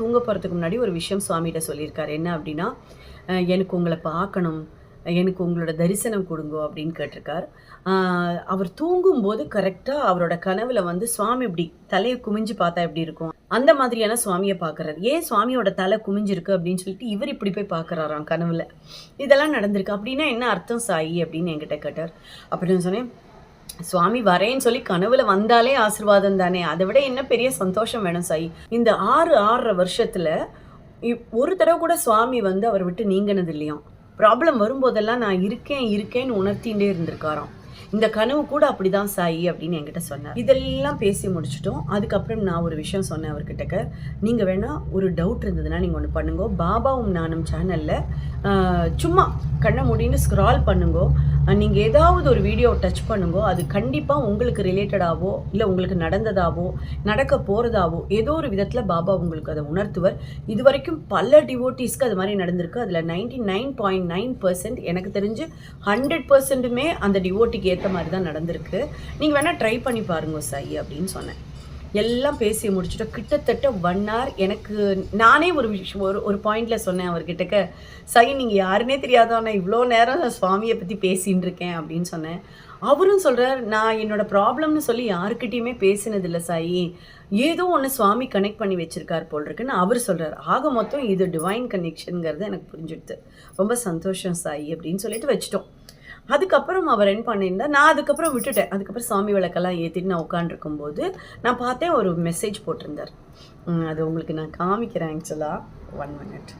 தூங்க போகிறதுக்கு முன்னாடி ஒரு விஷயம் சுவாமிகிட்ட சொல்லியிருக்காரு. என்ன அப்படின்னா, எனக்கு உங்களை பார்க்கணும், எனக்கு உங்களோட தரிசனம் கொடுங்கோ அப்படின்னு கேட்டிருக்கார். அவர் தூங்கும்போது கரெக்டாக அவரோட கனவுல வந்து சுவாமி இப்படி தலையை குமிஞ்சு பார்த்தா எப்படி இருக்கும், அந்த மாதிரியான சுவாமியை பார்க்குறாரு. ஏன் சுவாமியோட தலை குமிஞ்சிருக்கு அப்படின்னு சொல்லிட்டு இவர் இப்படி போய் பார்க்குறாராம் கனவுல. இதெல்லாம் நடந்திருக்கு. அப்படின்னா என்ன அர்த்தம் சாயி அப்படின்னு என்கிட்ட கேட்டார். அப்படின்னு சொன்னேன், சுவாமி வரேன்னு சொல்லி கனவுல வந்தாலே ஆசீர்வாதம் தானே, அதை விட என்ன பெரிய சந்தோஷம் வேணும் சாயி. இந்த 6.5 வருஷத்துல ஒரு தடவை கூட சுவாமி வந்து அவர் விட்டு நீங்கினது இல்லையாம். ப்ராப்ளம் வரும்போதெல்லாம் நான் இருக்கேன்னு உணர்த்திகிட்டே இருந்திருக்காராம். இந்த கனவு கூட அப்படிதான் சாயி அப்படின்னு என்கிட்ட சொன்னார். இதெல்லாம் பேசி முடிச்சிட்டோம். அதுக்கப்புறம் நான் ஒரு விஷயம் சொன்னேன் அவர்கிட்டக்க, நீங்கள் வேணா ஒரு டவுட் இருந்ததுன்னா நீங்கள் ஒன்று பண்ணுங்க, பாபாவும் நானும் சேனலில் சும்மா கண்ணை மூடின்னு ஸ்க்ரால் பண்ணுங்கோ, நீங்கள் ஏதாவது ஒரு வீடியோ டச் பண்ணுங்கோ, அது கண்டிப்பாக உங்களுக்கு ரிலேட்டடாவோ இல்லை உங்களுக்கு நடந்ததாவோ நடக்க போகிறதாவோ ஏதோ ஒரு விதத்தில் பாபா உங்களுக்கு அதை உணர்த்துவர். இது வரைக்கும் பல டிவோட்டீஸ்க்கு அது மாதிரி நடந்திருக்கு. அதில் 99.9% எனக்கு தெரிஞ்சு 100%மே அந்த டிவோட்டிக்கு ஏற்ற மாதிரி தான் நடந்திருக்கு. நீங்கள் வேணால் ட்ரை பண்ணி பாருங்க சாயி அப்படின்னு சொன்னேன். எல்லாம் பேசி முடிச்சுட்டோம். கிட்டத்தட்ட 1 hour. எனக்கு நானே ஒரு பாயிண்டில் சொன்னேன் அவர்கிட்டக்க, சாயி நீங்கள் யாருன்னே தெரியாதோ, நான் இவ்வளோ நேரம் சுவாமியை பற்றி பேசின்னு இருக்கேன் அப்படின்னு சொன்னேன். அவரும் சொல்கிறார், நான் என்னோட ப்ராப்ளம்னு சொல்லி யாருக்கிட்டையுமே பேசினதில்லை சாயி, ஏதோ ஒன்று சுவாமி கனெக்ட் பண்ணி வச்சுருக்கார் போல் இருக்குன்னு அவர் சொல்கிறார். ஆக மொத்தம் இது டிவைன் கனெக்ஷனுங்கிறது எனக்கு புரிஞ்சுடுது. ரொம்ப சந்தோஷம் சாயி அப்படின்னு சொல்லிட்டு வச்சுட்டோம். அதுக்கப்புறம் அவர் என்ன பண்ணியிருந்தார், நான் அதுக்கப்புறம் விட்டுட்டேன். அதுக்கப்புறம் சாமி விளக்கெல்லாம் ஏற்றிட்டு நான் உட்காந்துருக்கும்போது நான் பார்த்தேன், ஒரு மெசேஜ் போட்டிருந்தார். அது உங்களுக்கு நான் காமிக்கிறேன். ஆக்சுவலாக 1 minute.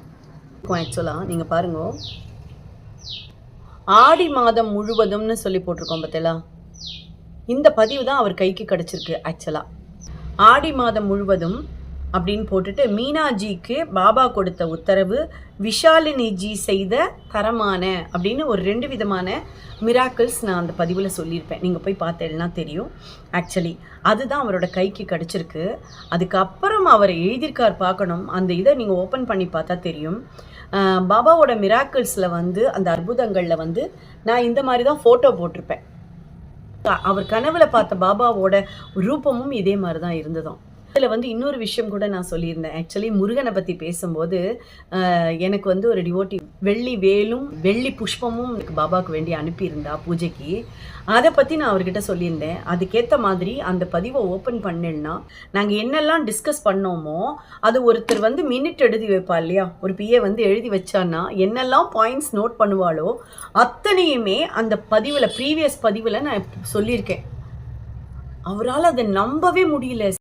ஆக்சுவலாக நீங்கள் பாருங்க, ஆடி மாதம் முழுவதும்னு சொல்லி போட்டிருக்கோம் பார்த்தீங்களா, இந்த பதிவு தான் அவர் கைக்கு கிடச்சிருக்கு. ஆக்சுவலாக ஆடி மாதம் முழுவதும் அப்படின்னு போட்டுட்டு, மீனாஜிக்கு பாபா கொடுத்த உத்தரவு, விஷாலினிஜி செய்த தரமான அப்படின்னு ஒரு 2 விதமான மிராக்கிள்ஸ் நான் அந்த பதிவில் சொல்லியிருப்பேன். நீங்கள் போய் பார்த்தேன்னா தெரியும். ஆக்சுவலி அதுதான் அவரோட கைக்கு கிடச்சிருக்கு. அதுக்கப்புறம் அவர் எழுதியிருக்கார், பார்க்கணும். அந்த இதை நீங்கள் ஓப்பன் பண்ணி பார்த்தா தெரியும். பாபாவோட மிராக்கிள்ஸில் வந்து அந்த அற்புதங்களில் வந்து நான் இந்த மாதிரி தான் ஃபோட்டோ போட்டிருப்பேன். அவர் கனவுல பார்த்த பாபாவோட ரூபமும் இதே மாதிரி தான் இருந்ததும். இதில் வந்து இன்னொரு விஷயம் கூட நான் சொல்லியிருந்தேன். ஆக்சுவலி முருகனை பற்றி பேசும்போது எனக்கு வந்து ஒரு டிவோட்டி வெள்ளி வேலும் வெள்ளி புஷ்பமும் பாபாவுக்கு வேண்டி அனுப்பியிருந்தா பூஜைக்கு. அதை பற்றி நான் அவர்கிட்ட சொல்லியிருந்தேன். அதுக்கேற்ற மாதிரி அந்த பதிவை ஓப்பன் பண்ணேன்னா நாங்கள் என்னெல்லாம் டிஸ்கஸ் பண்ணோமோ அது ஒருத்தர் வந்து மினிட் எழுதி வைப்பா இல்லையா, ஒரு பிஏ வந்து எழுதி வச்சான்னா என்னெல்லாம் பாயிண்ட்ஸ் நோட் பண்ணுவாளோ அத்தனையுமே அந்த பதிவில், ப்ரீவியஸ் பதிவில் நான் சொல்லியிருக்கேன். அவரால் அதை நம்பவே முடியல.